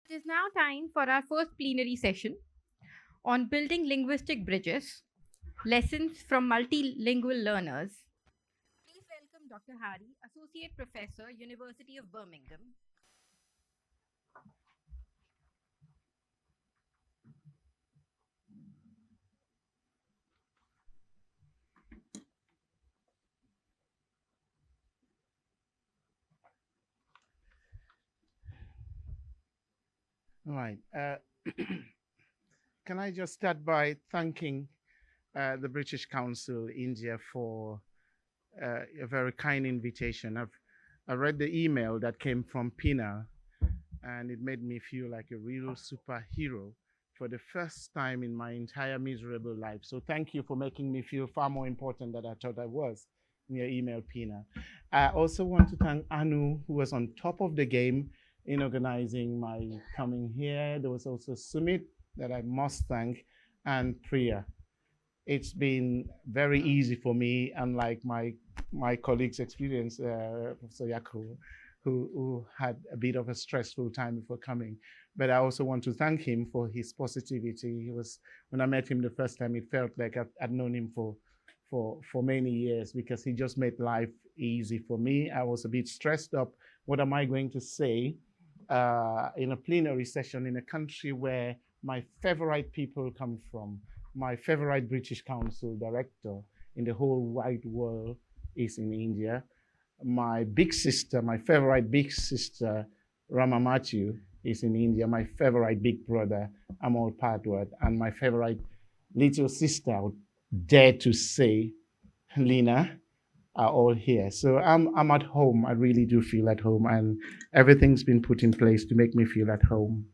It is now time for our first plenary session on building linguistic bridges, lessons from multilingual learners. Please welcome Dr. Harry, Associate Professor, University of Birmingham. All right. Can I just start by thanking the British Council India for a very kind invitation. I read the email that came from Pina, and it made me feel like a real superhero for the first time in my entire miserable life. So thank you for making me feel far more important than I thought I was in your email, Pina. I also want to thank Anu, who was on top of the game in organizing my coming here. There was also Sumit that I must thank, and Priya. It's been very easy for me, unlike my colleagues' experience, Professor Yaku, who had a bit of a stressful time before coming. But I also want to thank him for his positivity. He was, when I met him the first time, it felt like I'd known him for many years, because he just made life easy for me. I was a bit stressed up. What am I going to say in a plenary session in a country where my favorite people come from? My favorite British Council director in the whole wide world is in India. My big sister, my favorite big sister, Rama Matthew, is in India. My favorite big brother, Amol Padward, and my favorite little sister, I would dare to say, Lena, are all here. So I'm at home. I really do feel at home, and everything's been put in place to make me feel at home.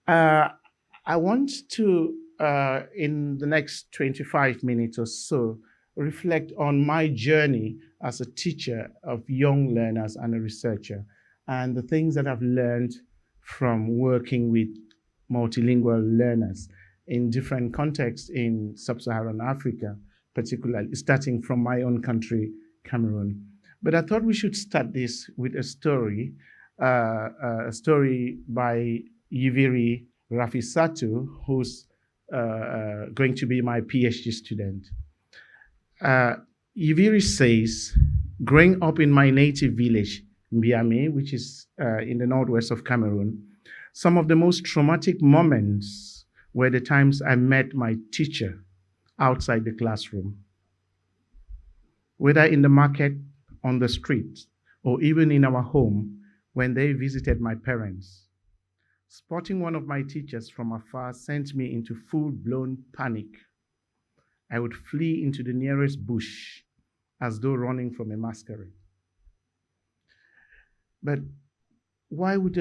I want to, in the next 25 minutes or so, reflect on my journey as a teacher of young learners and a researcher, and the things that I've learned from working with multilingual learners in different contexts in sub-Saharan Africa, particularly starting from my own country, Cameroon. But I thought we should start this with a story by Yiviri Rafisatu, who's going to be my PhD student. Yiviri says, growing up in my native village, Mbiame, which is in the northwest of Cameroon, some of the most traumatic moments were the times I met my teacher outside the classroom. Whether in the market, on the street, or even in our home when they visited my parents. Spotting one of my teachers from afar sent me into full-blown panic. I would flee into the nearest bush as though running from a masquerade. But why would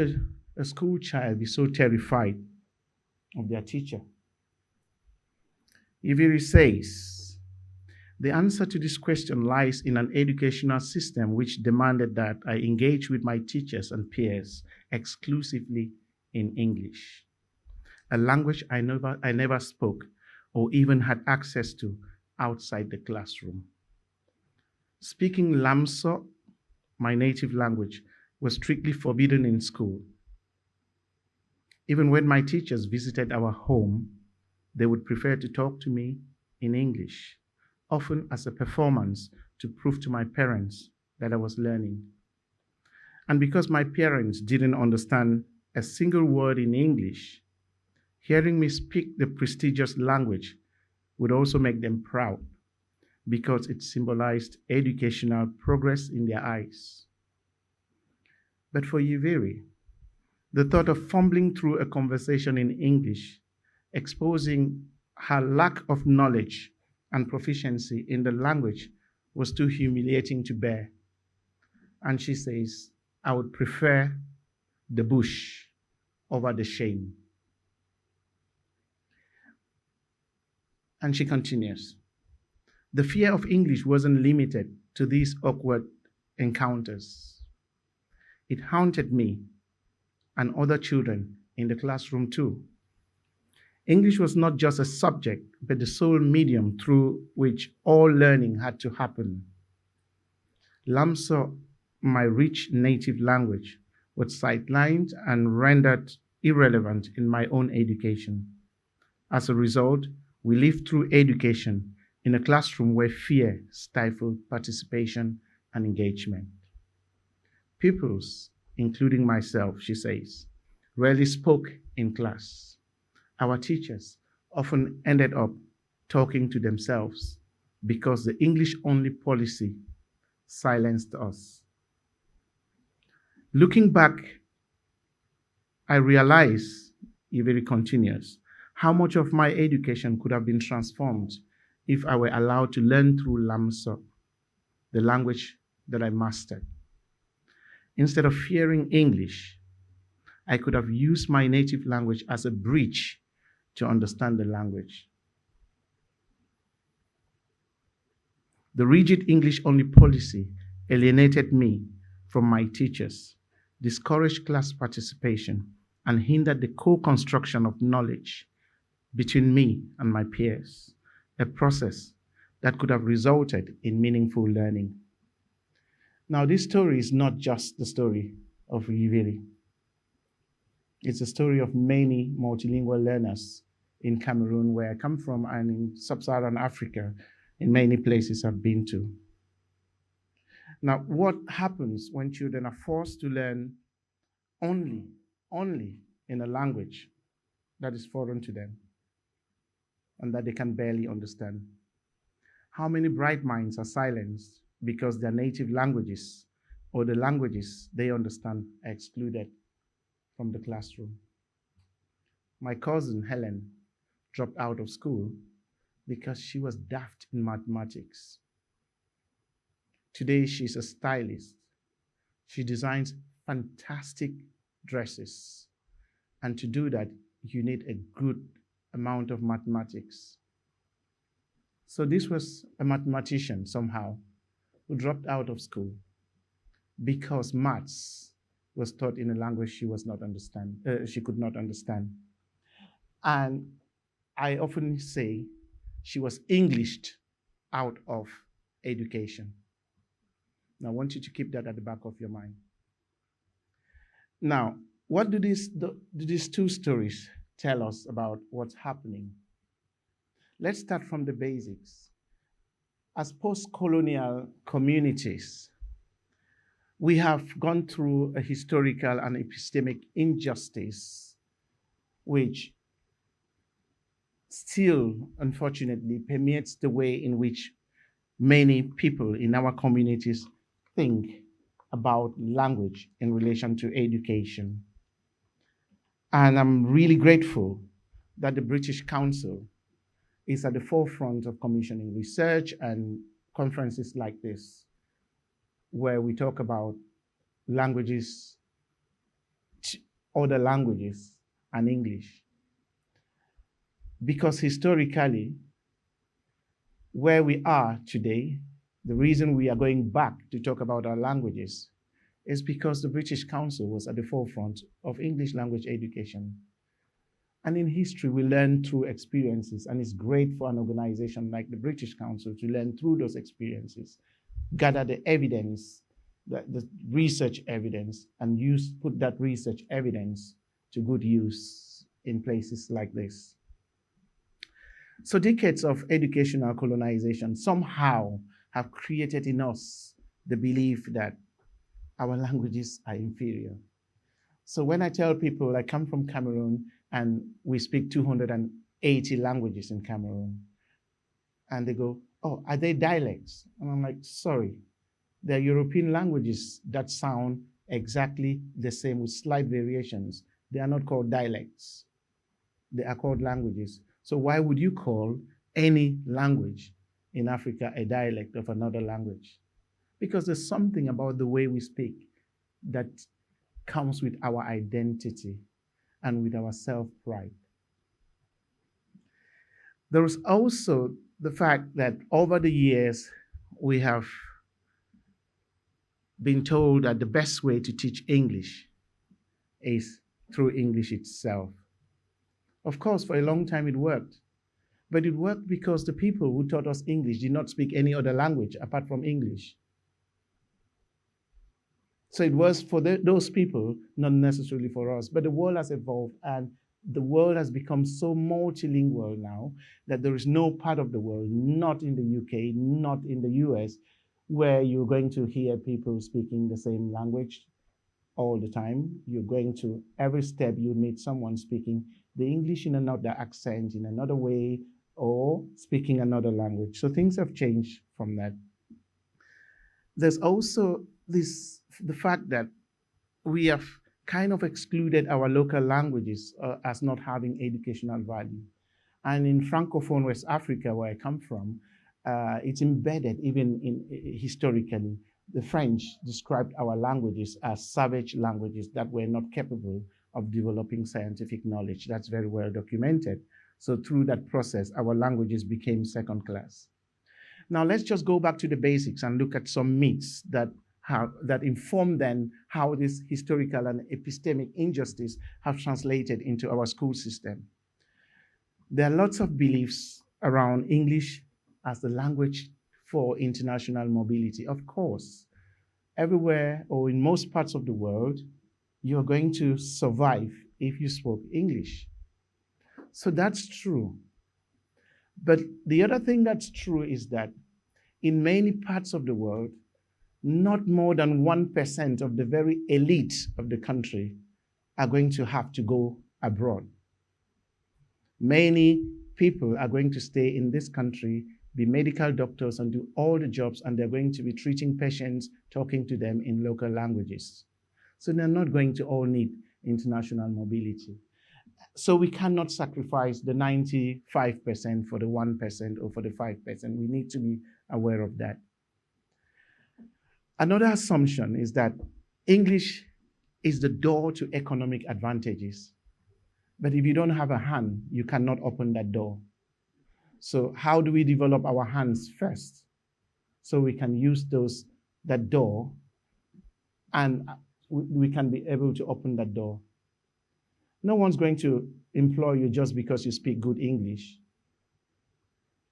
a school child be so terrified of their teacher? Iviri says, the answer to this question lies in an educational system which demanded that I engage with my teachers and peers exclusively in English, a language I never spoke or even had access to outside the classroom. Speaking Lamso, my native language, was strictly forbidden in school. Even when my teachers visited our home, they would prefer to talk to me in English, often as a performance to prove to my parents that I was learning. And because my parents didn't understand a single word in English, hearing me speak the prestigious language would also make them proud, because it symbolized educational progress in their eyes. But for Yiviri, the thought of fumbling through a conversation in English, exposing her lack of knowledge and proficiency in the language, was too humiliating to bear. And she says, I would prefer the bush over the shame. And she continues, the fear of English wasn't limited to these awkward encounters. It haunted me and other children in the classroom too. English was not just a subject, but the sole medium through which all learning had to happen. Lamso, my rich native language, was sidelined and rendered irrelevant in my own education. As a result, we lived through education in a classroom where fear stifled participation and engagement. Pupils, including myself, she says, rarely spoke in class. Our teachers often ended up talking to themselves because the English-only policy silenced us. Looking back, I realize, Iveri continues, how much of my education could have been transformed if I were allowed to learn through Lamsop, the language that I mastered. Instead of fearing English, I could have used my native language as a bridge to understand the language. The rigid English-only policy alienated me from my teachers, discouraged class participation, and hindered the co-construction of knowledge between me and my peers, a process that could have resulted in meaningful learning. Now, this story is not just the story of Yviri. It's a story of many multilingual learners in Cameroon, where I come from, and in sub-Saharan Africa, in many places I've been to. Now, what happens when children are forced to learn only in a language that is foreign to them and that they can barely understand? How many bright minds are silenced because their native languages or the languages they understand are excluded from the classroom? My cousin, Helen, dropped out of school because she was daft in mathematics. Today, she's a stylist. She designs fantastic dresses. And to do that, you need a good amount of mathematics. So this was a mathematician somehow who dropped out of school because maths was taught in a language she could not understand. And I often say she was Englished out of education. Now, I want you to keep that at the back of your mind. Now, what do these two stories tell us about what's happening? Let's start from the basics. As post-colonial communities, we have gone through a historical and epistemic injustice, which still, unfortunately, permeates the way in which many people in our communities think about language in relation to education. And I'm really grateful that the British Council is at the forefront of commissioning research and conferences like this, where we talk about languages, other languages, and English. Because historically, where we are today, the reason we are going back to talk about our languages is because the British Council was at the forefront of English language education. And in history, we learn through experiences, and it's great for an organization like the British Council to learn through those experiences, gather the evidence, the research evidence, and put that research evidence to good use in places like this. So decades of educational colonization somehow have created in us the belief that our languages are inferior. So when I tell people I come from Cameroon and we speak 280 languages in Cameroon, and they go, oh, are they dialects? And I'm like, sorry, they're European languages that sound exactly the same with slight variations. They are not called dialects. They are called languages. So why would you call any language in Africa a dialect of another language? Because there's something about the way we speak that comes with our identity and with our self-pride. There is also the fact that over the years, we have been told that the best way to teach English is through English itself. Of course, for a long time it worked, but it worked because the people who taught us English did not speak any other language apart from English. So it was for those people, not necessarily for us. But the world has evolved, and the world has become so multilingual now that there is no part of the world, not in the UK, not in the US, where you're going to hear people speaking the same language all the time. You're going to, every step you meet someone speaking the English in another accent, in another way, or speaking another language. So things have changed from that. There's also the fact that we have kind of excluded our local languages as not having educational value. And in Francophone West Africa, where I come from, it's embedded even historically. The French described our languages as savage languages that were not capable of developing scientific knowledge. That's very well documented. So through that process, our languages became second class. Now let's just go back to the basics and look at some myths that inform then how this historical and epistemic injustice have translated into our school system. There are lots of beliefs around English as the language for international mobility. Of course, everywhere or in most parts of the world, you're going to survive if you spoke English. So that's true. But the other thing that's true is that in many parts of the world, not more than 1% of the very elite of the country are going to have to go abroad. Many people are going to stay in this country, be medical doctors and do all the jobs, and they're going to be treating patients, talking to them in local languages. So they're not going to all need international mobility. So we cannot sacrifice the 95% for the 1% or for the 5%. We need to be aware of that. Another assumption is that English is the door to economic advantages. But if you don't have a hand, you cannot open that door. So how do we develop our hands first so we can use that door and we can be able to open that door? No one's going to employ you just because you speak good English.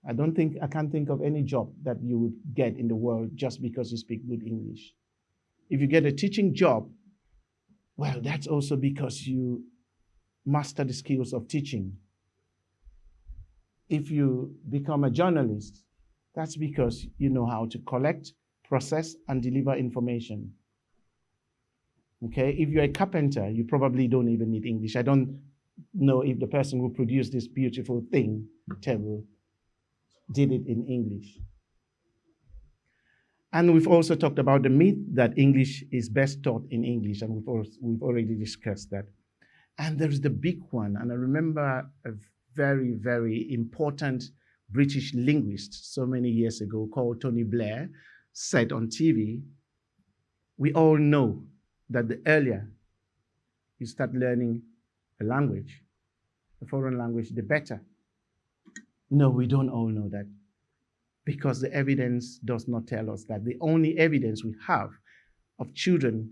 I can't think of any job that you would get in the world just because you speak good English. If you get a teaching job, well, that's also because you master the skills of teaching. If you become a journalist, that's because you know how to collect, process, and deliver information. Okay, if you're a carpenter, you probably don't even need English. I don't know if the person who produced this beautiful thing, table, did it in English. And we've also talked about the myth that English is best taught in English, and we've already discussed that. And there's the big one, and I remember a very, very important British linguist so many years ago called Tony Blair said on TV, we all know that the earlier you start learning a language, a foreign language, the better. No, we don't all know that because the evidence does not tell us that. The only evidence we have of children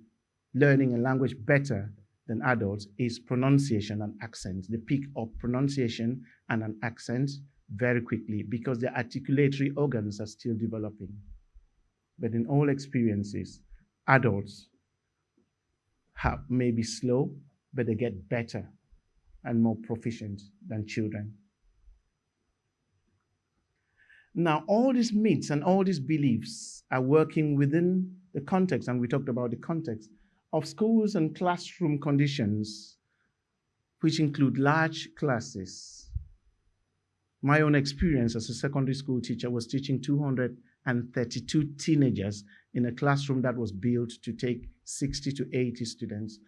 learning a language better than adults is pronunciation and accent. They pick up pronunciation and an accent very quickly because their articulatory organs are still developing. But in all experiences, adults may be slow, but they get better and more proficient than children. Now, all these myths and all these beliefs are working within the context, and we talked about the context, of schools and classroom conditions, which include large classes. My own experience as a secondary school teacher was teaching 232 teenagers in a classroom that was built to take 60 to 80 students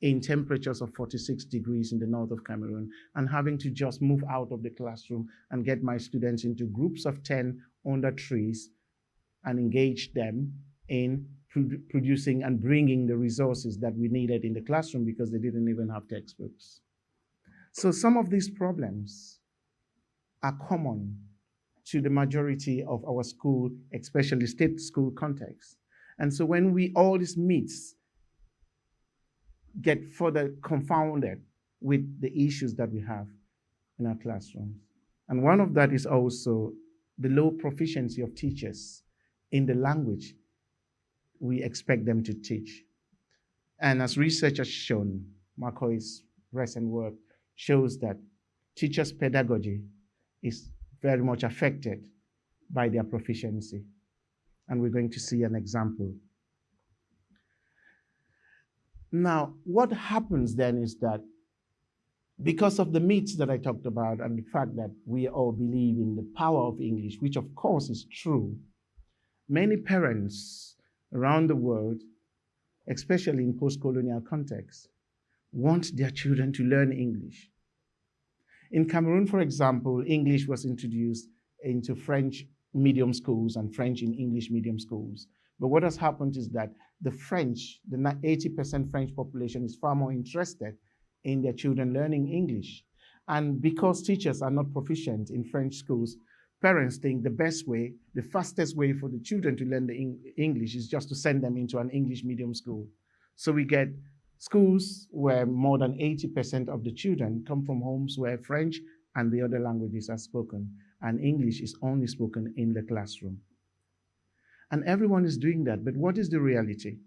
in temperatures of 46 degrees in the north of Cameroon, and having to just move out of the classroom and get my students into groups of 10 under trees and engage them in producing and bringing the resources that we needed in the classroom because they didn't even have textbooks. So some of these problems are common to the majority of our school, especially state school context. And so when all these myths get further confounded with the issues that we have in our classrooms. And one of that is also the low proficiency of teachers in the language we expect them to teach. And as research has shown, McCoy's recent work shows that teachers' pedagogy is very much affected by their proficiency. And we're going to see an example. Now, what happens then is that because of the myths that I talked about and the fact that we all believe in the power of English, which of course is true, many parents around the world, especially in post-colonial contexts, want their children to learn English. In Cameroon, for example, English was introduced into French medium schools and French in English medium schools. But what has happened is that the French, the 80% French population is far more interested in their children learning English. And because teachers are not proficient in French schools, parents think the best way, the fastest way for the children to learn the English is just to send them into an English medium school. So we get schools where more than 80% of the children come from homes where French and the other languages are spoken, and English is only spoken in the classroom. And everyone is doing that, but what is the reality?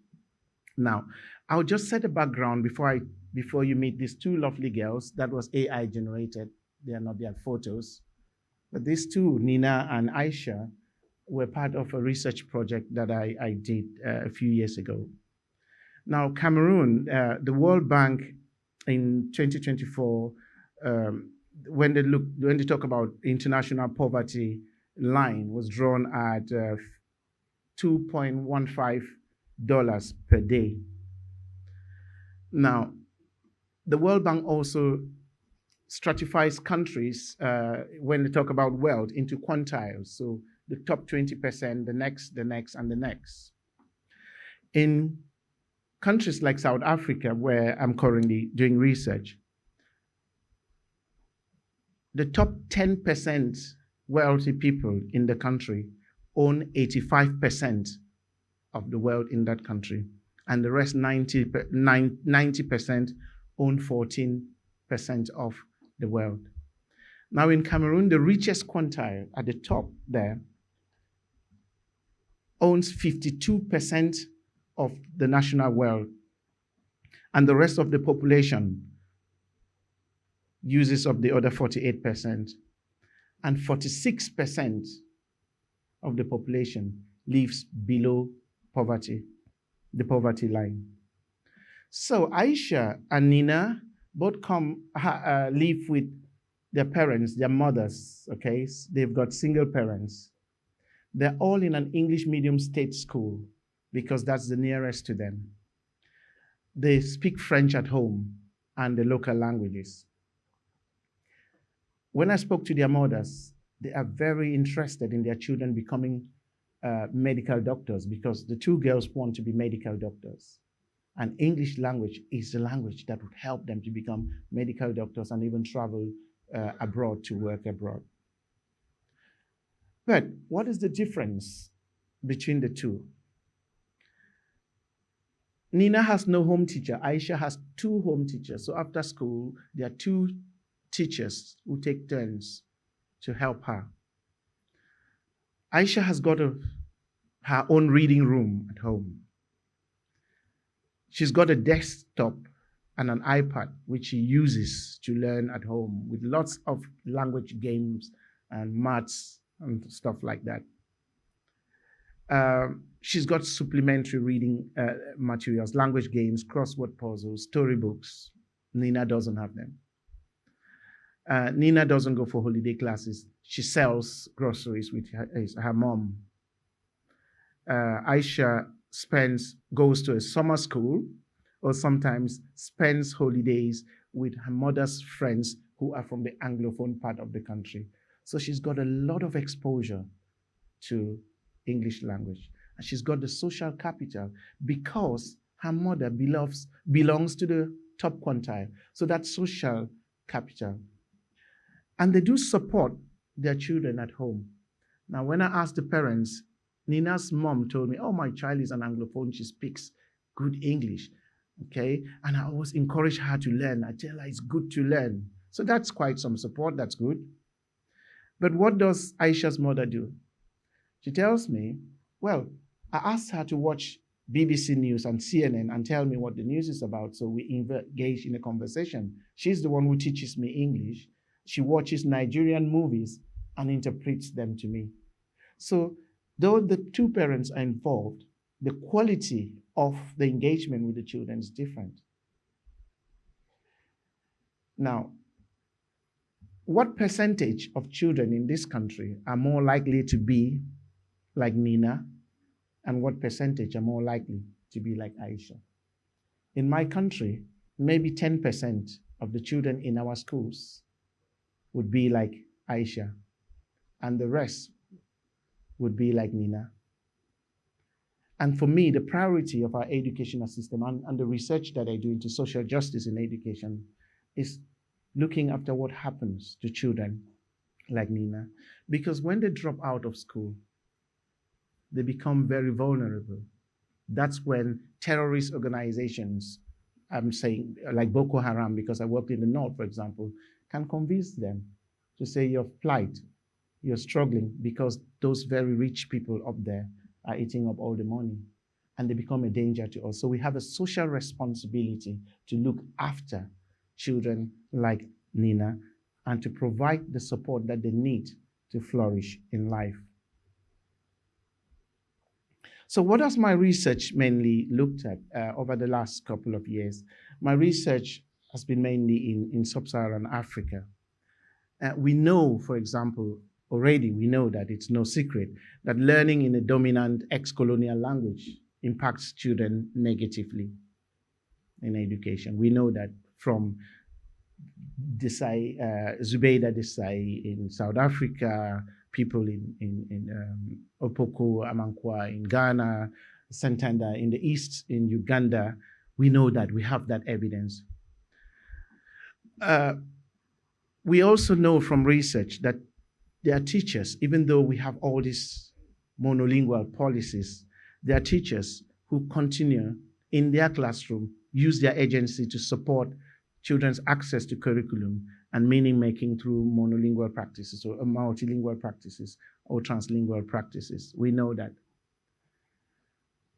Now, I'll just set a background before you meet these two lovely girls. That was AI generated. They are not their photos. But these two, Nina and Aisha, were part of a research project that I did a few years ago. Now, Cameroon, the World Bank in 2024, when they talk about international poverty line, was drawn at $2.15 per day. Now, the World Bank also stratifies countries when they talk about wealth into quantiles. So the top 20%, the next, and the next. In countries like South Africa, where I'm currently doing research, the top 10% wealthy people in the country own 85% of the wealth in that country. And the rest 90% own 14% of the wealth. Now in Cameroon, the richest quintile at the top there owns 52% of the national wealth, and the rest of the population uses up the other 48%, and 46% of the population lives below poverty, the poverty line. So Aisha and Nina both live with their parents, their mothers, okay? They've got single parents. They're all in an English medium state school because that's the nearest to them. They speak French at home and the local languages. When I spoke to their mothers, they are very interested in their children becoming medical doctors because the two girls want to be medical doctors. And English language is the language that would help them to become medical doctors and even travel abroad to work abroad. But what is the difference between the two? Nina has no home teacher. Aisha has two home teachers. So after school, there are two teachers who take turns to help her. Aisha has got her own reading room at home. She's got a desktop and an iPad, which she uses to learn at home with lots of language games and maths and stuff like that. She's got supplementary reading materials, language games, crossword puzzles, storybooks. Nina doesn't have them. Nina doesn't go for holiday classes. She sells groceries with her mom. Aisha goes to a summer school or sometimes spends holidays with her mother's friends who are from the Anglophone part of the country. So she's got a lot of exposure to English language. And she's got the social capital because her mother belongs to the top quintile. So that's social capital. And they do support their children at home. Now, when I asked the parents, Nina's mom told me, oh, my child is an Anglophone. She speaks good English, okay? And I always encourage her to learn. I tell her it's good to learn. So that's quite some support. That's good. But what does Aisha's mother do? She tells me, well, I asked her to watch BBC News and CNN and tell me what the news is about. So we engage in a conversation. She's the one who teaches me English. She watches Nigerian movies and interprets them to me. So though the two parents are involved, the quality of the engagement with the children is different. Now, what percentage of children in this country are more likely to be like Nina, and what percentage are more likely to be like Aisha? In my country, maybe 10% of the children in our schools would be like Aisha, and the rest would be like Nina. And for me, the priority of our educational system and the research that I do into social justice in education is looking after what happens to children like Nina. Because when they drop out of school, they become very vulnerable. That's when terrorist organizations, I'm saying like Boko Haram, because I worked in the north, for example, can convince them to say you're plight, you're struggling because those very rich people up there are eating up all the money, and they become a danger to us. So we have a social responsibility to look after children like Nina and to provide the support that they need to flourish in life. So what has my research mainly looked at over the last couple of years? My research has been mainly in sub-Saharan Africa. We know, for example, already we know that it's no secret that learning in a dominant ex-colonial language impacts children negatively in education. We know that from Zubeida Desai in South Africa, people in Opoko, Amankwa in Ghana, Santander in the East, in Uganda. We know that, we have that evidence. We also know from research that there are teachers, even though we have all these monolingual policies, there are teachers who continue in their classroom, use their agency to support children's access to curriculum and meaning making through monolingual practices or multilingual practices or translingual practices. We know that.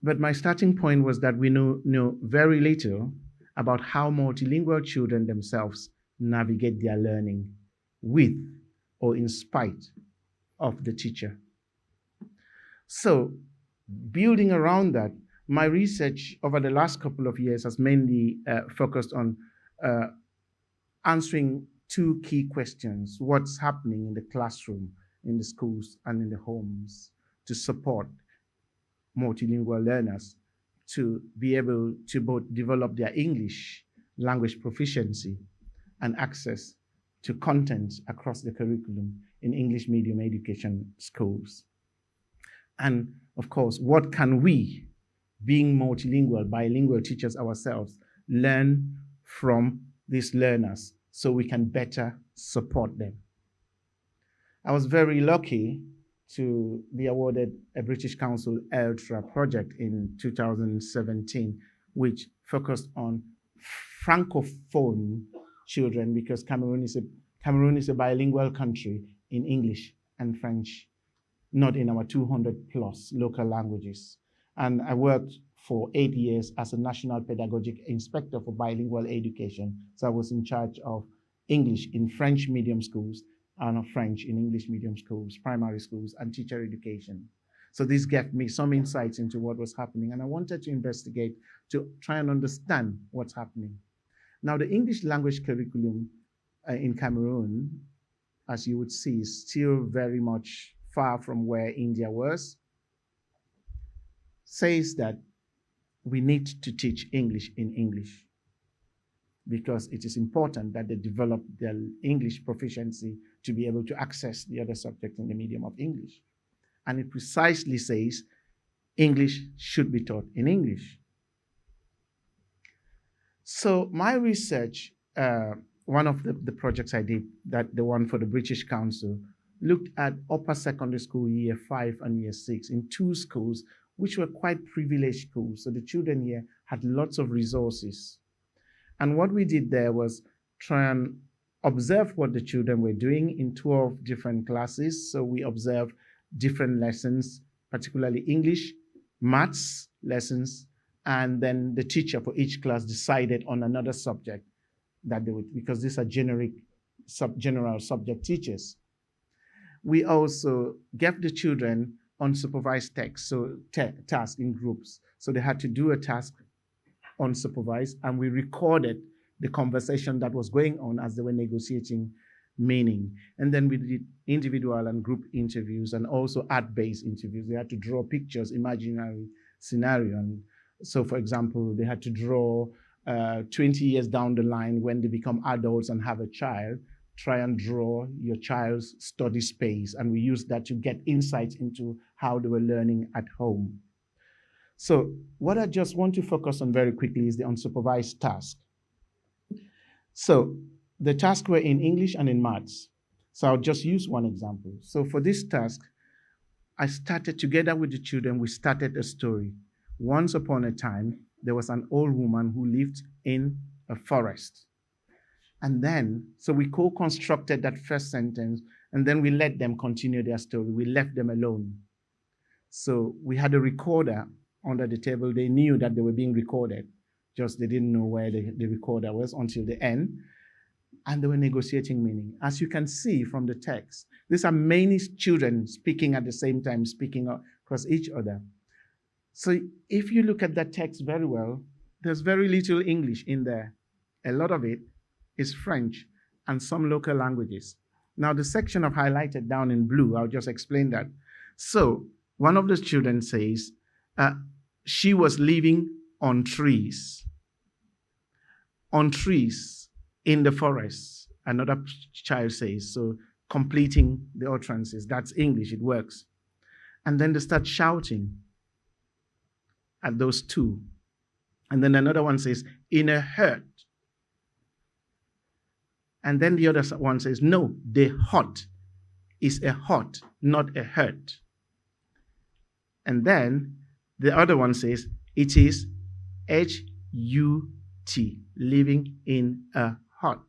But my starting point was that we know very little about how multilingual children themselves navigate their learning with or in spite of the teacher. So building around that, my research over the last couple of years has mainly focused on answering two key questions: what's happening in the classroom, in the schools, and in the homes to support multilingual learners to be able to both develop their English language proficiency and access to content across the curriculum in English medium education schools. And of course, what can we, being multilingual, bilingual teachers ourselves, learn from these learners so we can better support them? I was very lucky to be awarded a British Council ELTRA project in 2017, which focused on Francophone children, because Cameroon is a bilingual country in English and French, not in our 200 plus local languages. And I worked for 8 years as a National Pedagogic Inspector for Bilingual Education. So I was in charge of English in French medium schools and of French in English medium schools, primary schools, and teacher education. So this gave me some insights into what was happening, and I wanted to investigate to try and understand what's happening. Now, the English language curriculum in Cameroon, as you would see, is still very much far from where India was. Says that we need to teach English in English because it is important that they develop their English proficiency to be able to access the other subjects in the medium of English. And it precisely says English should be taught in English. So my research, one of the projects I did, that the one for the British Council, looked at upper secondary school year 5 and year 6 in 2 schools, which were quite privileged schools. So the children here had lots of resources. And what we did there was try and observe what the children were doing in 12 different classes. So we observed different lessons, particularly English, maths lessons, and then the teacher for each class decided on another subject that they would, because these are general subject teachers. We also gave the children unsupervised tasks in groups. So they had to do a task unsupervised, and we recorded the conversation that was going on as they were negotiating meaning. And then we did individual and group interviews, and also art-based interviews. They had to draw pictures, imaginary scenario. And so, for example, they had to draw 20 years down the line when they become adults and have a child. Try and draw your child's study space. And we used that to get insights into how they were learning at home. So what I just want to focus on very quickly is the unsupervised task. So the tasks were in English and in maths. So I'll just use one example. So for this task, I started together with the children, we started a story. Once upon a time, there was an old woman who lived in a forest. And then, so we co-constructed that first sentence, and then we let them continue their story. We left them alone. So we had a recorder under the table. They knew that they were being recorded, just they didn't know where the recorder was until the end. And they were negotiating meaning. As you can see from the text, these are many children speaking at the same time, speaking across each other. So if you look at that text very well, there's very little English in there. A lot of it is French and some local languages. Now the section I've highlighted down in blue, I'll just explain that. So one of the children says, she was living on trees. On trees in the forest, another child says, so completing the utterances. That's English, it works. And then they start shouting at those two. And then another one says, in a hurt. And then the other one says, no, the hut is a hut, not a hurt. And then the other one says, it is H-U-T, living in a hut.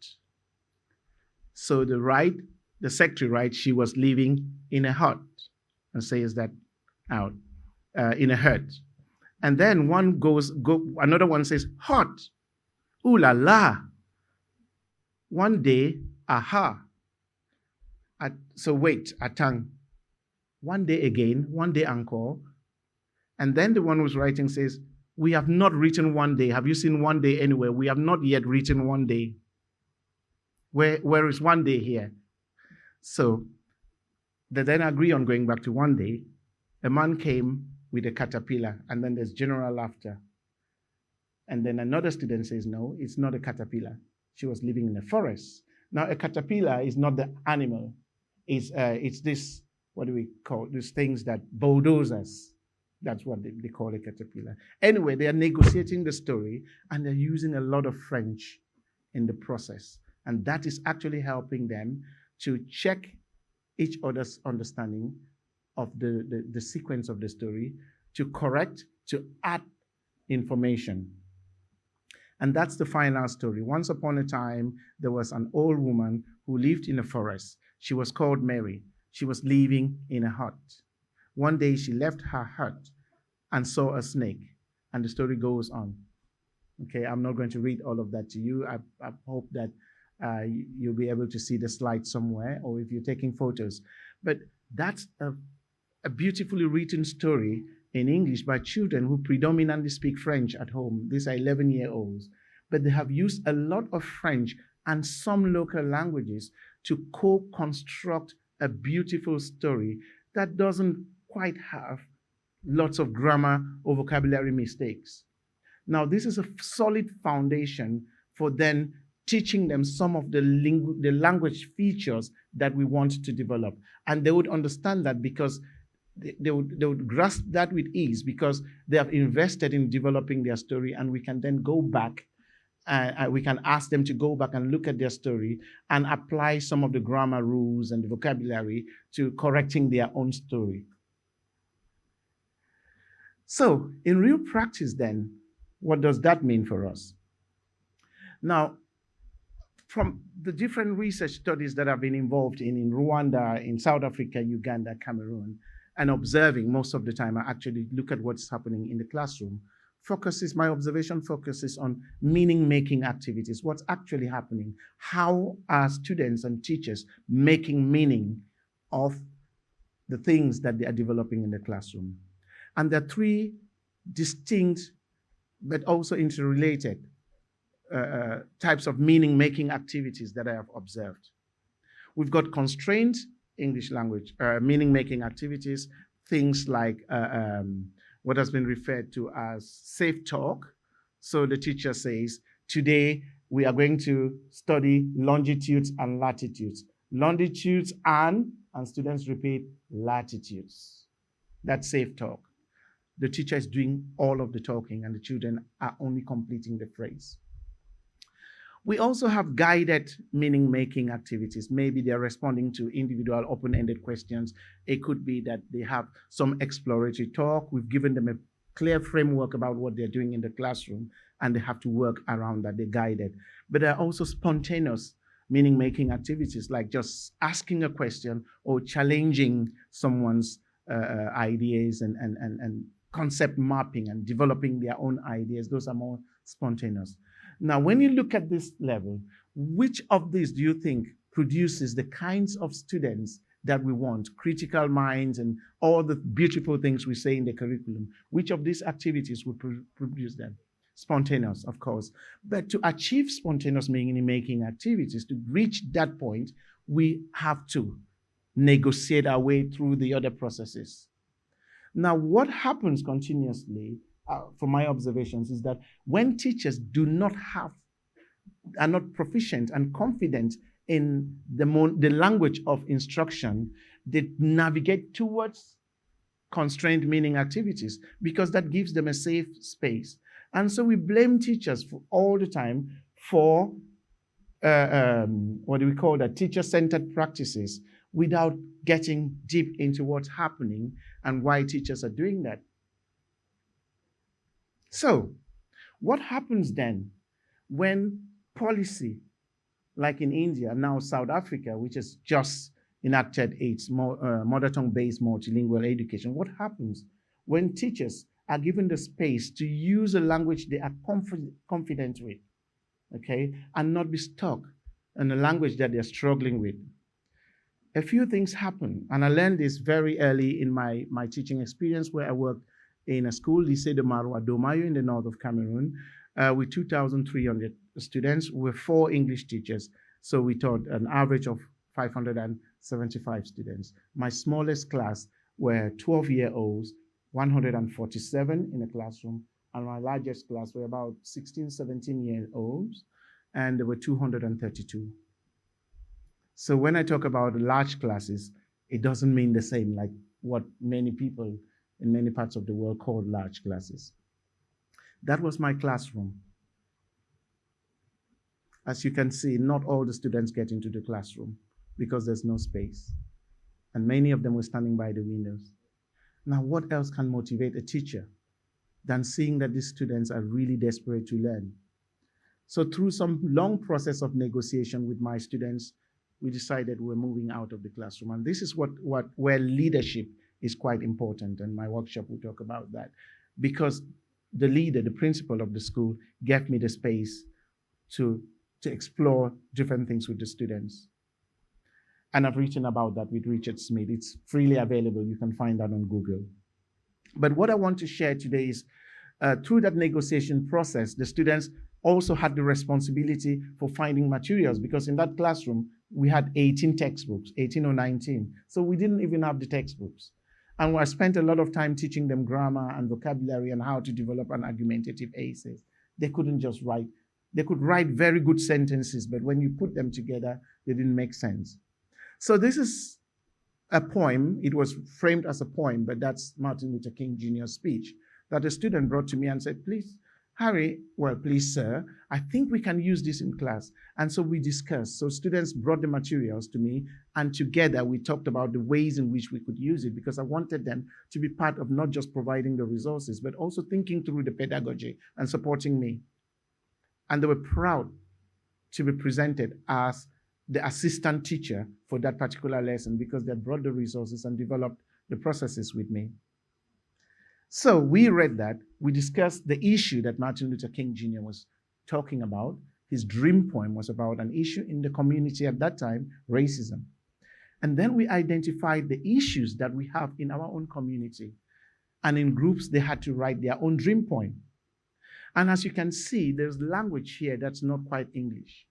So the secretary writes, she was living in a hut, and says that out, in a hut. And then another one says, hot, ooh la la. One day, aha. So wait, atang. One day again, one day encore. And then the one who's writing says, we have not written one day. Have you seen one day anywhere? We have not yet written one day. Where is one day here? So they then agree on going back to one day. A man came with a caterpillar, and then there's general laughter. And then another student says, no, it's not a caterpillar. She was living in a forest. Now, a caterpillar is not the animal. It's this, what do we call these things that bulldozers? That's what they call a caterpillar. Anyway, they are negotiating the story, and they're using a lot of French in the process. And that is actually helping them to check each other's understanding of the sequence of the story, to correct, to add information. And that's the final story. Once upon a time, there was an old woman who lived in a forest. She was called Mary. She was living in a hut. One day, she left her hut and saw a snake. And the story goes on. Okay, I'm not going to read all of that to you. I hope that you'll be able to see the slide somewhere, or if you're taking photos. But that's a beautifully written story in English by children who predominantly speak French at home. These are 11-year-olds. But they have used a lot of French and some local languages to co-construct a beautiful story that doesn't quite have lots of grammar or vocabulary mistakes. Now, this is a solid foundation for then teaching them some of the language features that we want to develop. And they would understand that because they would grasp that with ease, because they have invested in developing their story, and we can then go back, we can ask them to go back and look at their story and apply some of the grammar rules and the vocabulary to correcting their own story. So in real practice then, what does that mean for us? Now, from the different research studies that I've been involved in Rwanda, in South Africa, Uganda, Cameroon, and observing most of the time. I actually look at what's happening in the classroom. My observation focuses on meaning-making activities, what's actually happening. How are students and teachers making meaning of the things that they are developing in the classroom? And there are three distinct but also interrelated types of meaning-making activities that I have observed. We've got constrained English language meaning-making activities, things like what has been referred to as safe talk. So the teacher says, today we are going to study longitudes and latitudes. Longitudes and students repeat, latitudes. That's safe talk. The teacher is doing all of the talking and the children are only completing the phrase. We also have guided meaning-making activities. Maybe they're responding to individual open-ended questions. It could be that they have some exploratory talk. We've given them a clear framework about what they're doing in the classroom, and they have to work around that. They're guided. But there are also spontaneous meaning-making activities, like just asking a question or challenging someone's ideas and concept mapping and developing their own ideas. Those are more spontaneous. Now, when you look at this level, which of these do you think produces the kinds of students that we want, critical minds and all the beautiful things we say in the curriculum? Which of these activities would produce them? Spontaneous, of course. But to achieve spontaneous meaning-making activities, to reach that point, we have to negotiate our way through the other processes. Now, what happens continuously from my observations is that when teachers are not proficient and confident in the language of instruction, they navigate towards constrained meaning activities because that gives them a safe space. And so we blame teachers for all the time for what do we call that, teacher-centered practices, without getting deep into what's happening and why teachers are doing that. So, what happens then when policy, like in India, now South Africa, which has just enacted its mother tongue-based multilingual education, what happens when teachers are given the space to use a language they are confident with, okay, and not be stuck in a language that they're struggling with? A few things happen, and I learned this very early in my teaching experience, where I worked in a school, Lycée de Maroua Domayo, in the north of Cameroon, with 2,300 students. We were 4 English teachers, so we taught an average of 575 students. My smallest class were 12-year-olds, 147 in a classroom, and my largest class were about 16, 17-year-olds, and there were 232. So when I talk about large classes, it doesn't mean the same like what many people in many parts of the world call large classes. That was my classroom. As you can see, not all the students get into the classroom because there's no space. And many of them were standing by the windows. Now, what else can motivate a teacher than seeing that these students are really desperate to learn? So through some long process of negotiation with my students, we decided we're moving out of the classroom. And this is where leadership is quite important. And my workshop will talk about that. Because the leader, the principal of the school, gave me the space to explore different things with the students. And I've written about that with Richard Smith. It's freely available. You can find that on Google. But what I want to share today is through that negotiation process, the students also had the responsibility for finding materials, because in that classroom, we had 18 textbooks, 18 or 19. So we didn't even have the textbooks. And I spent a lot of time teaching them grammar and vocabulary and how to develop an argumentative essay. They couldn't just write. They could write very good sentences, but when you put them together, they didn't make sense. So this is a poem. It was framed as a poem, but that's Martin Luther King Jr.'s speech that a student brought to me and said, please, Harry, well, please, sir, I think we can use this in class. And so we discussed. So students brought the materials to me, and together we talked about the ways in which we could use it, because I wanted them to be part of not just providing the resources, but also thinking through the pedagogy and supporting me. And they were proud to be presented as the assistant teacher for that particular lesson because they brought the resources and developed the processes with me. So we read that. We discussed the issue that Martin Luther King Jr. was talking about. His dream poem was about an issue in the community at that time, racism. And then we identified the issues that we have in our own community. And in groups, they had to write their own dream poem. And as you can see, there's language here that's not quite English.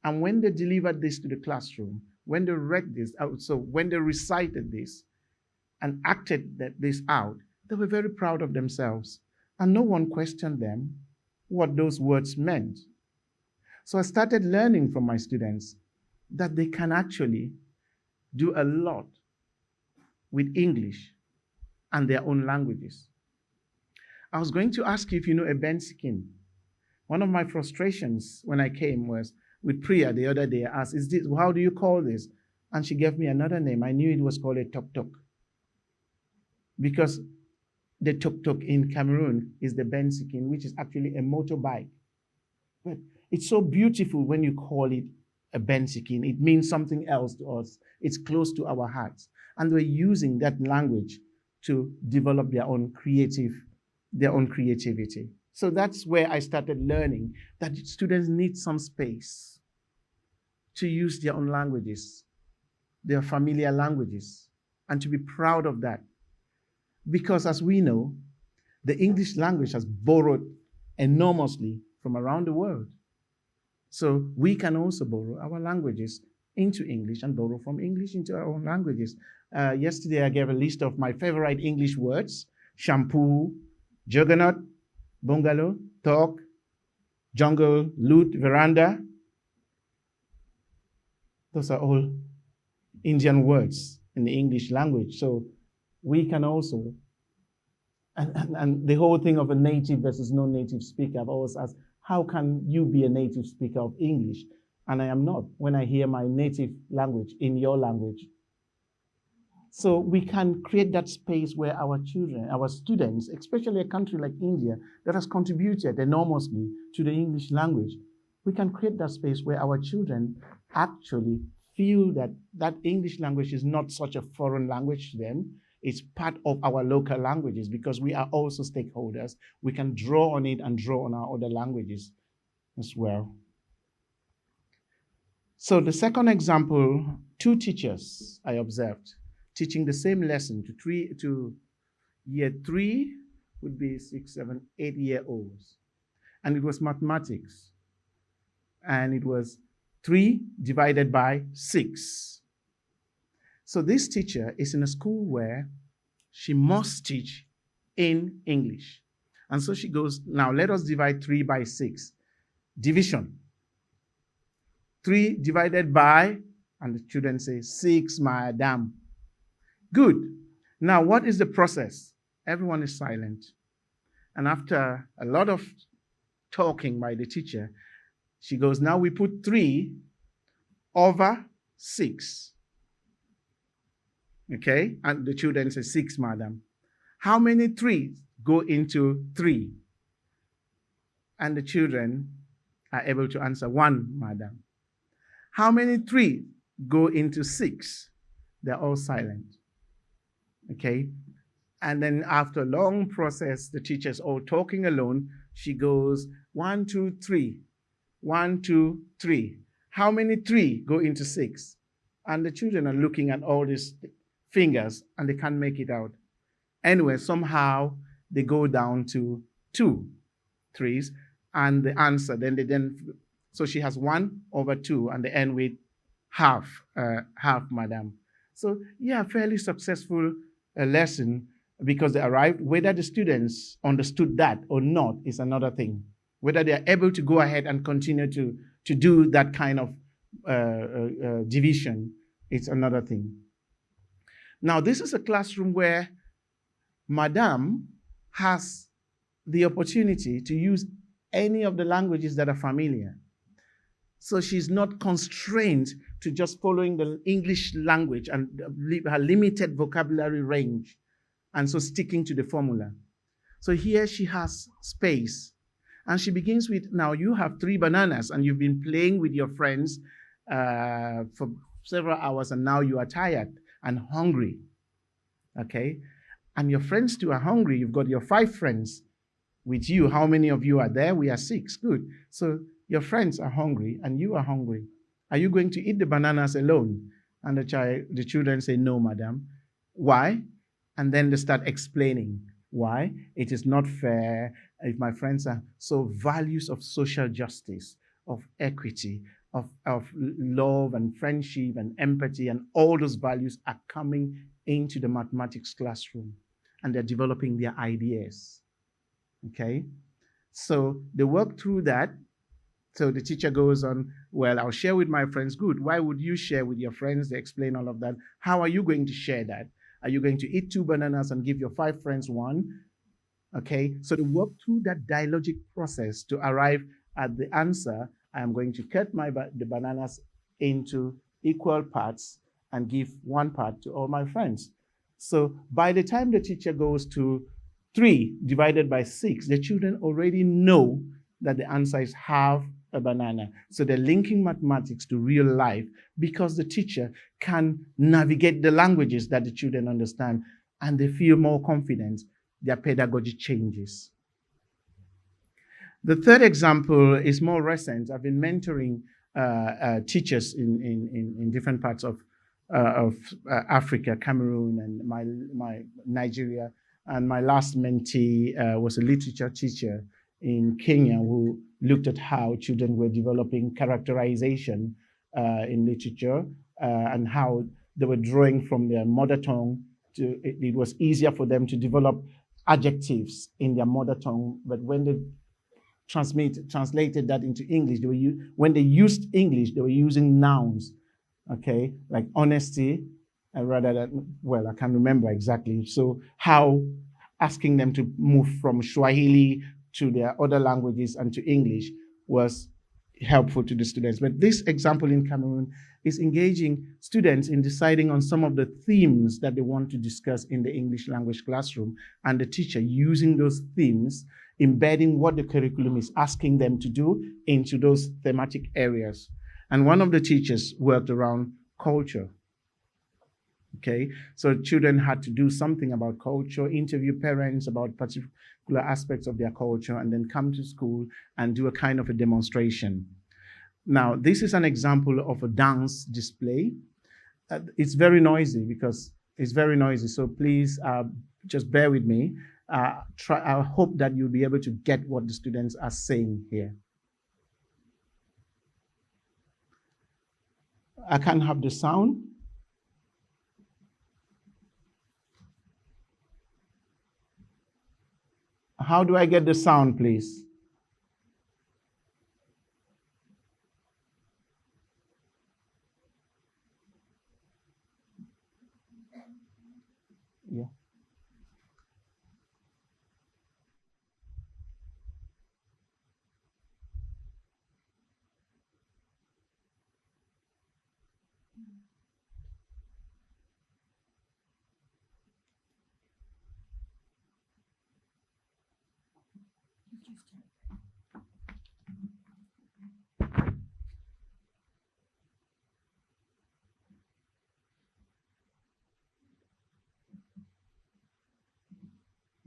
And when they delivered this to the classroom, when they read this out, so when they recited this and acted this out, they were very proud of themselves. And no one questioned them what those words meant. So I started learning from my students that they can actually do a lot with English and their own languages. I was going to ask you if you know Ebensikin. One of my frustrations when I came was with Priya the other day. I asked, how do you call this? And she gave me another name. I knew it was called a tuk-tuk. Because the tuk-tuk in Cameroon is the Bensikin, which is actually a motorbike. But it's so beautiful when you call it a Bensikin. It means something else to us. It's close to our hearts. And we're using that language to develop their own creativity. So that's where I started learning that students need some space to use their own languages, their familiar languages, and to be proud of that. Because as we know, the English language has borrowed enormously from around the world. So we can also borrow our languages into English and borrow from English into our own languages. Yesterday, I gave a list of my favorite English words: shampoo, juggernaut, bungalow, talk, jungle, loot, veranda. Those are all Indian words in the English language. So we can also, and the whole thing of a native versus non-native speaker, I've always asked, how can you be a native speaker of English? And I am not when I hear my native language in your language. So we can create that space where our children, our students, especially a country like India that has contributed enormously to the English language, we can create that space where our children actually feel that that English language is not such a foreign language to them. It's part of our local languages because we are also stakeholders. We can draw on it and draw on our other languages as well. So the second example, 2 teachers I observed teaching the same lesson to year 3 would be 6, 7, 8-year-olds. And it was mathematics. And it was 3 divided by 6. So this teacher is in a school where she must teach in English. And so she goes, now let us divide 3 by 6. Division. 3 divided by, and the children say, 6, madam. Good. Now, what is the process? Everyone is silent. And after a lot of talking by the teacher, she goes, now we put 3 over 6. Okay? And the children say, 6, madam. How many 3s go into 3? And the children are able to answer 1, madam. How many 3 go into 6? They're all silent. Okay? And then after a long process, the teacher's all talking alone. She goes, 1, 2, 3. 1, 2, 3. How many 3 go into 6? And the children are looking at all these fingers and they can't make it out. Anyway, somehow they go down to 2 3s and the answer, so she has 1 over 2 and they end with half, madam. So yeah, fairly successful lesson because they arrived. Whether the students understood that or not is another thing. Whether they are able to go ahead and continue to do that kind of division, it's another thing. Now, this is a classroom where Madame has the opportunity to use any of the languages that are familiar. So she's not constrained to just following the English language and her limited vocabulary range, and so sticking to the formula. So here she has space. And she begins with, now you have 3 bananas and you've been playing with your friends for several hours, and now you are tired and hungry. Okay? And your friends too are hungry. You've got your 5 friends with you. How many of you are there? We are 6. Good. So your friends are hungry and you are hungry. Are you going to eat the bananas alone? And the children say, no, madam. Why? And then they start explaining why. It is not fair if my friends are. So values of social justice, of equity, of love and friendship and empathy, and all those values are coming into the mathematics classroom, and they're developing their ideas. Okay? So they work through that. So the teacher goes on, well, I'll share with my friends. Good. Why would you share with your friends? They explain all of that. How are you going to share that? Are you going to eat 2 bananas and give your 5 friends 1? Okay? So they work through that dialogic process to arrive at the answer. I'm going to cut the bananas into equal parts and give 1 part to all my friends. So by the time the teacher goes to 3 divided by 6, the children already know that the answer is half a banana. So they're linking mathematics to real life because the teacher can navigate the languages that the children understand, and they feel more confident. Their pedagogy changes. The third example is more recent. I've been mentoring teachers in different parts of Africa, Cameroon, and my Nigeria. And my last mentee was a literature teacher in Kenya who looked at how children were developing characterization in literature and how they were drawing from their mother tongue. It was easier for them to develop adjectives in their mother tongue, but when they translated that into English, when they used English, they were using nouns, okay, like honesty, rather than, well, I can't remember exactly. So how asking them to move from Swahili to their other languages and to English was helpful to the students. But this example in Cameroon is engaging students in deciding on some of the themes that they want to discuss in the English language classroom, and the teacher using those themes, embedding what the curriculum is asking them to do into those thematic areas. And one of the teachers worked around culture. Okay, so children had to do something about culture, interview parents about particular aspects of their culture, and then come to school and do a kind of a demonstration. Now, this is an example of a dance display. It's very noisy because it's very noisy, so please just bear with me. I hope that you'll be able to get what the students are saying here. I can't have the sound. How do I get the sound, please? Yeah.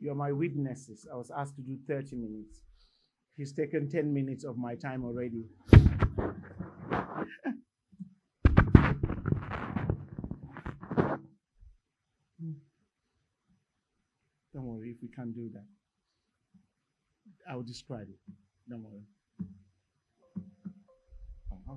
You're my witnesses. I was asked to do 30 minutes. He's taken 10 minutes of my time already. Don't worry if we can't do that. I'll describe it. Don't worry. Uh-huh.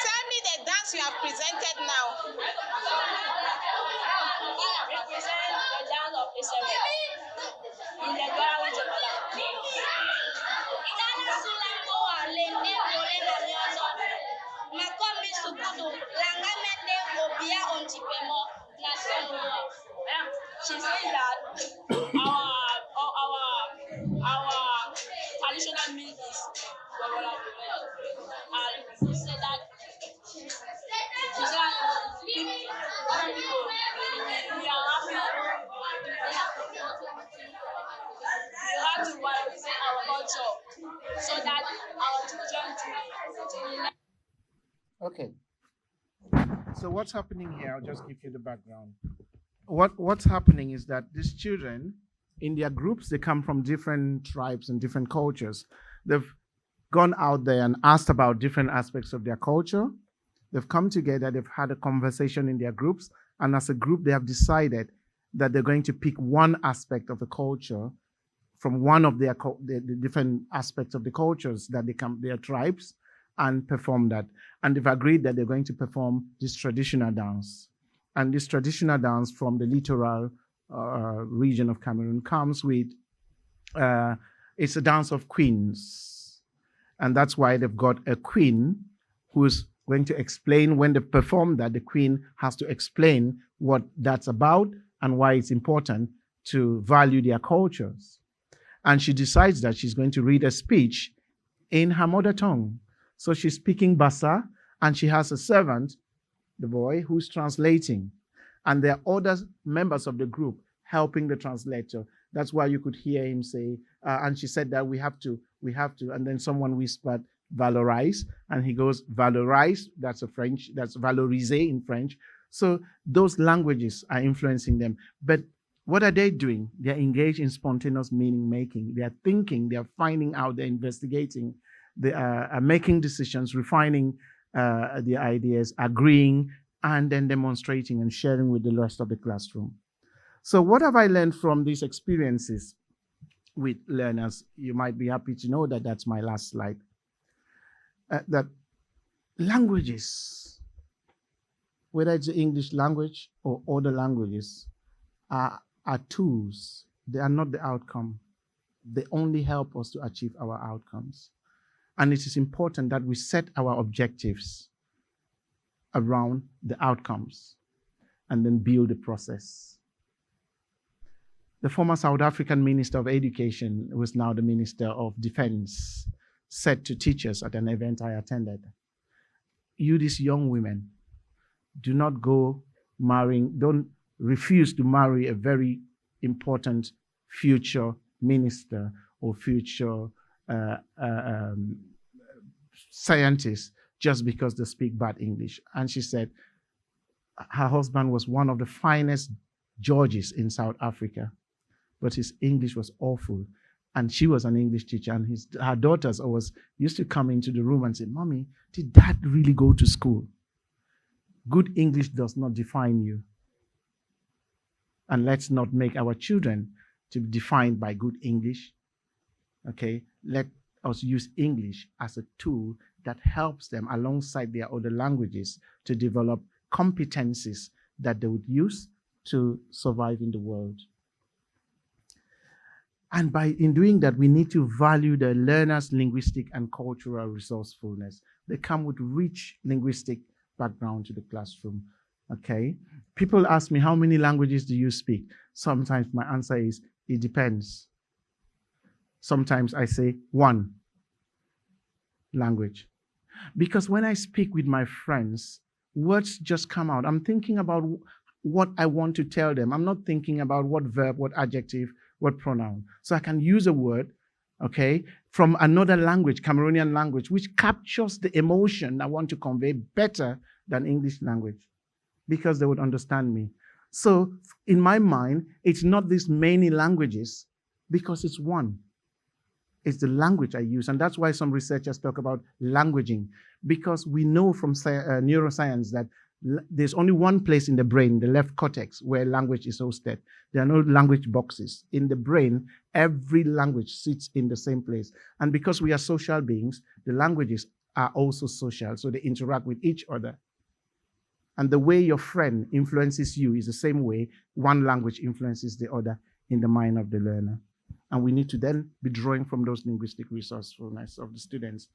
Tell me the dance you have presented now. Represent the dance of Israel in the language of Allah. She said that our traditional music Okay. So what's happening here? I'll just give you the background. What's happening is that these children, in their groups, they come from different tribes and different cultures. They've gone out there and asked about different aspects of their culture. They've come together, they've had a conversation in their groups, and as a group, they have decided that they're going to pick one aspect of the culture from one of the different aspects of the cultures that they come, their tribes, and perform that. And they've agreed that they're going to perform this traditional dance. And this traditional dance from the littoral region of Cameroon comes with, it's a dance of queens. And that's why they've got a queen who's going to explain when they perform that. The queen has to explain what that's about and why it's important to value their cultures. And she decides that she's going to read a speech in her mother tongue. So she's speaking Bassa, and she has a servant, the boy, who's translating. And there are other members of the group helping the translator. That's why you could hear him say, and she said that we have to. And then someone whispered, valorize, and he goes, valorize, that's valoriser in French. So those languages are influencing them. But what are they doing? They're engaged in spontaneous meaning making. They're thinking, they're finding out, they're investigating, they are making decisions, refining the ideas, agreeing, and then demonstrating and sharing with the rest of the classroom. So what have I learned from these experiences with learners? You might be happy to know that that's my last slide. That languages, whether it's the English language or other languages, are tools. They are not the outcome. They only help us to achieve our outcomes. And it is important that we set our objectives around the outcomes and then build the process. The former South African Minister of Education, who is now the Minister of Defense, said to teachers at an event I attended, you, these young women, do not go marrying, don't refuse to marry a very important future minister or future scientist just because they speak bad English. And she said her husband was one of the finest judges in South Africa, but his English was awful. And she was an English teacher, and her daughters always used to come into the room and say, Mommy, did Dad really go to school? Good English does not define you. And let's not make our children to be defined by good English. Okay, let us use English as a tool that helps them alongside their other languages to develop competencies that they would use to survive in the world. And in doing that, we need to value the learner's linguistic and cultural resourcefulness. They come with rich linguistic background to the classroom. Okay, people ask me, how many languages do you speak? Sometimes my answer is, it depends. Sometimes I say one language. Because when I speak with my friends, words just come out. I'm thinking about what I want to tell them. I'm not thinking about what verb, what adjective, what pronoun. So I can use a word, okay, from another language, Cameroonian language, which captures the emotion I want to convey better than English language, because they would understand me. So in my mind, it's not these many languages, because it's one. It's the language I use. And that's why some researchers talk about languaging, because we know from neuroscience that there's only one place in the brain, the left cortex, where language is hosted. There are no language boxes. In the brain, every language sits in the same place. And because we are social beings, the languages are also social, so they interact with each other. And the way your friend influences you is the same way one language influences the other in the mind of the learner. And we need to then be drawing from those linguistic resourcefulness of the students.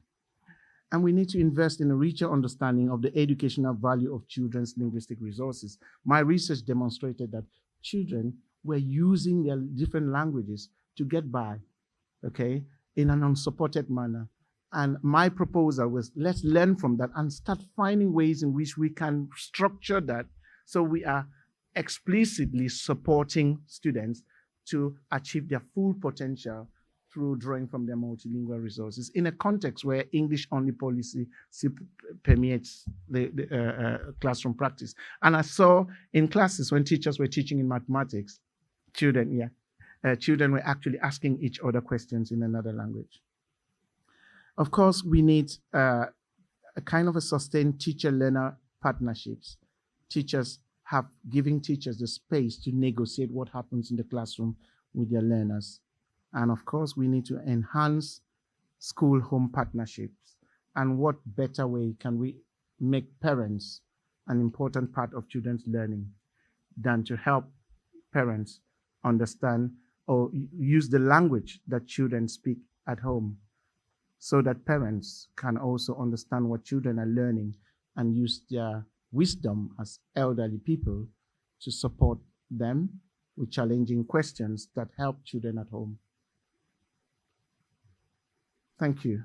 And we need to invest in a richer understanding of the educational value of children's linguistic resources. My research demonstrated that children were using their different languages to get by, okay, in an unsupported manner. And my proposal was, let's learn from that and start finding ways in which we can structure that so we are explicitly supporting students to achieve their full potential through drawing from their multilingual resources in a context where English-only policy permeates the classroom practice. And I saw in classes when teachers were teaching in mathematics, children were actually asking each other questions in another language. Of course, we need a kind of a sustained teacher-learner partnerships. Giving teachers the space to negotiate what happens in the classroom with their learners. And of course, we need to enhance school-home partnerships. And what better way can we make parents an important part of children's learning than to help parents understand or use the language that children speak at home, so that parents can also understand what children are learning and use their wisdom as elderly people to support them with challenging questions that help children at home. Thank you.